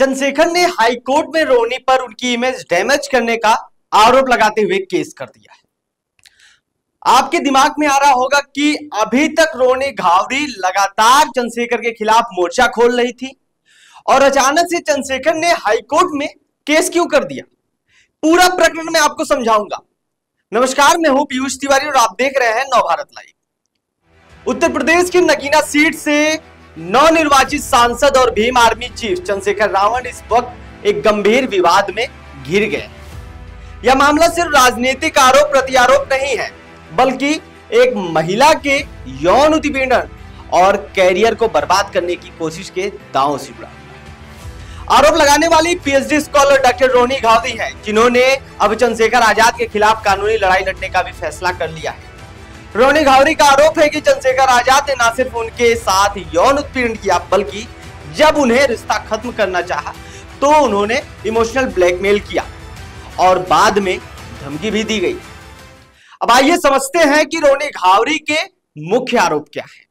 चंद्रशेखर ने हाईकोर्ट में रोनी पर उनकी इमेज डैमेज करने का आरोप लगाते हुए केस कर दिया है। आपके दिमाग में आ रहा होगा कि अभी तक रोनी घावरी लगातार चंद्रशेखर के खिलाफ मोर्चा खोल रही थी और अचानक से चंद्रशेखर ने हाईकोर्ट में केस क्यों कर दिया। पूरा प्रकरण मैं आपको समझाऊंगा। नमस्कार, मैं हूं पीयूष तिवारी और आप देख रहे हैं नवभारत लाइव। उत्तर प्रदेश की नगीना सीट से नवनिर्वाचित सांसद और भीम आर्मी चीफ चंद्रशेखर रावण इस वक्त एक गंभीर विवाद में घिर गए। यह मामला सिर्फ राजनीतिक आरोप प्रत्यारोप नहीं है, बल्कि एक महिला के यौन उत्पीड़न और कैरियर को बर्बाद करने की कोशिश के दांव से जुड़ा। आरोप लगाने वाली पीएचडी स्कॉलर डॉक्टर रोनी घावरी है, जिन्होंने अब चंद्रशेखर आजाद के खिलाफ कानूनी लड़ाई लड़ने का भी फैसला कर लिया है। रोनी घावरी का आरोप है कि चंद्रशेखर आजाद ने न सिर्फ उनके साथ यौन उत्पीड़न किया, बल्कि जब उन्हें रिश्ता खत्म करना चाहा तो उन्होंने इमोशनल ब्लैकमेल किया और बाद में धमकी भी दी गई। अब आइए समझते हैं कि रोनी घावरी के मुख्य आरोप क्या है।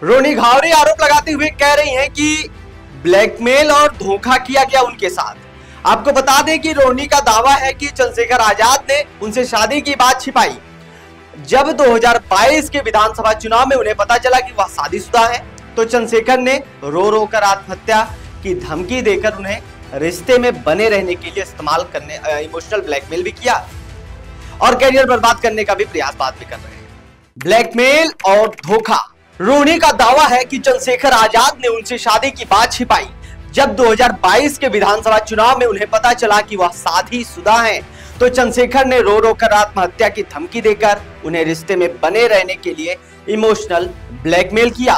रोनी घावरी आरोप लगाते हुए कह रही हैं कि ब्लैकमेल और धोखा किया गया उनके साथ। आपको बता दें कि रोनी का दावा है कि चंद्रशेखर आजाद ने उनसे शादी की बात छिपाई। जब 2022 के विधानसभा चुनाव में उन्हें पता चला कि वह शादीशुदा है, तो चंद्रशेखर ने रो रो कर आत्महत्या की धमकी देकर उन्हें रिश्ते में बने रहने के लिए इस्तेमाल करने, इमोशनल ब्लैकमेल भी किया और करियर बर्बाद करने का भी प्रयास बाद में कर रहे हैं। ब्लैकमेल और धोखा। रोनी का दावा है कि चंद्रशेखर आजाद ने उनसे शादी की बात छिपाई। जब 2022 के विधानसभा चुनाव में उन्हें पता चला कि वह शादीशुदा हैं, तो चंद्रशेखर ने रो रो कर आत्महत्या की धमकी देकर उन्हें रिश्ते में बने रहने के लिए इमोशनल ब्लैकमेल किया।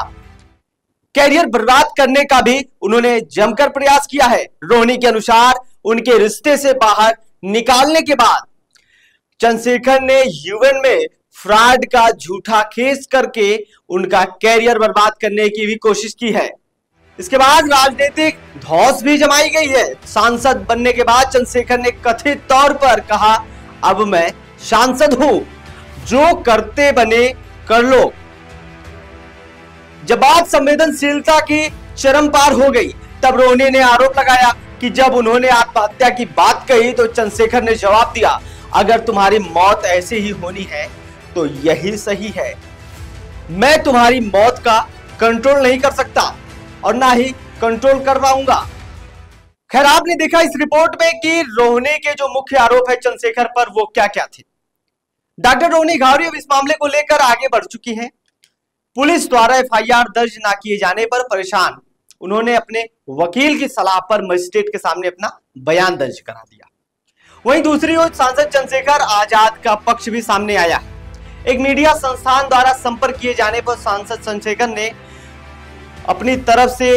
कैरियर बर्बाद करने का भी उन्होंने जमकर प्रयास किया है। रोनी के अनुसार उनके रिश्ते से बाहर निकालने के बाद चंद्रशेखर ने यूएन में फ्रॉड का झूठा केस करके उनका कैरियर बर्बाद करने की भी कोशिश की है। इसके बाद राजनीतिक धौंस भी जमाई गई है। सांसद बनने के बाद चंद्रशेखर ने कथित तौर पर कहा, अब मैं सांसद हूं, जो करते बने कर लो। जब बात संवेदनशीलता की चरम पार हो गई, तब रोनी ने आरोप लगाया कि जब उन्होंने आत्महत्या की बात कही तो चंद्रशेखर ने जवाब दिया, अगर तुम्हारी मौत ऐसे ही होनी है तो यही सही है। मैं तुम्हारी मौत का कंट्रोल नहीं कर सकता और ना ही कंट्रोल कर पाऊंगा। खैर, आपने देखा इस रिपोर्ट में कि रोनी के जो मुख्य आरोप है चंद्रशेखर पर, वो क्या क्या थे। डॉक्टर रोनी घावरी अब इस मामले को लेकर आगे बढ़ चुकी हैं। पुलिस द्वारा एफआईआर दर्ज ना किए जाने पर परेशान उन्होंने अपने वकील की सलाह पर मजिस्ट्रेट के सामने अपना बयान दर्ज करा दिया। वहीं दूसरी ओर सांसद चंद्रशेखर आजाद का पक्ष भी सामने आया है। एक मीडिया संस्थान द्वारा संपर्क किए जाने पर सांसद चंद्रशेखर ने अपनी तरफ से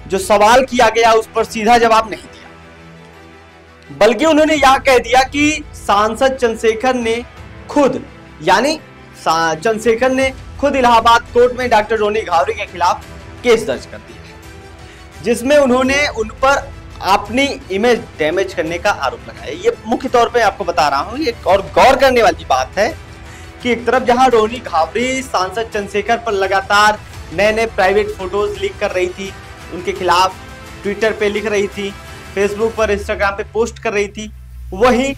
जो सवाल किया गया उस पर सीधा जवाब नहीं दिया, बल्कि उन्होंने यह कह दिया कि सांसद चंद्रशेखर ने खुद, यानी चंद्रशेखर ने खुद इलाहाबाद कोर्ट में डॉक्टर रोनी घावरी के खिलाफ केस दर्ज कर दिया है, जिसमें उन्होंने उन पर अपनी इमेज डैमेज करने का आरोप लगाया। ये मुख्य तौर पे आपको बता रहा हूं। ये और गौर करने वाली बात है कि एक तरफ जहां रोनी घावरी सांसद चंद्रशेखर पर लगातार नए नए प्राइवेट फोटोज लीक कर रही थी, उनके खिलाफ ट्विटर पे लिख रही थी, फेसबुक पर, इंस्टाग्राम पे पोस्ट कर रही थी, वहीं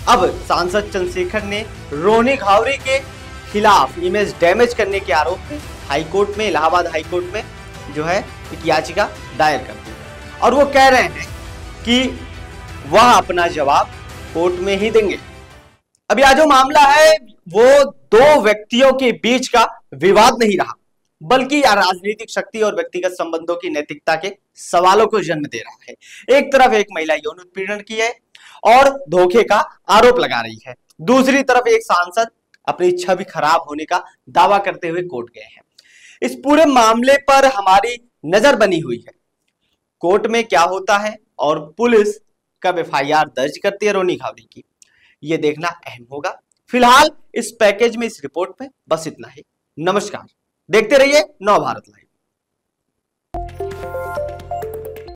अब सांसद चंद्रशेखर ने रोनी घावरी के खिलाफ इमेज डैमेज करने के आरोप में हाईकोर्ट में, इलाहाबाद हाईकोर्ट में जो है एक याचिका दायर कर दी और वो कह रहे हैं कि वह अपना जवाब कोर्ट में ही देंगे। अब यह जो मामला है वो दो व्यक्तियों के बीच का विवाद नहीं रहा, बल्कि यह राजनीतिक शक्ति और व्यक्तिगत संबंधों की नैतिकता के सवालों को जन्म दे रहा है। एक तरफ एक महिला यौन उत्पीड़न की है और धोखे का आरोप लगा रही है, दूसरी तरफ एक सांसद अपनी छवि खराब होने का दावा करते हुए कोर्ट गए हैं। इस पूरे मामले पर हमारी नजर बनी हुई है। कोर्ट में क्या होता है और पुलिस कब एफआईआर दर्ज करती है रोनी घावरी की, यह देखना अहम होगा। फिलहाल इस पैकेज में, इस रिपोर्ट में बस इतना ही। नमस्कार, देखते रहिए नवभारत लाइव।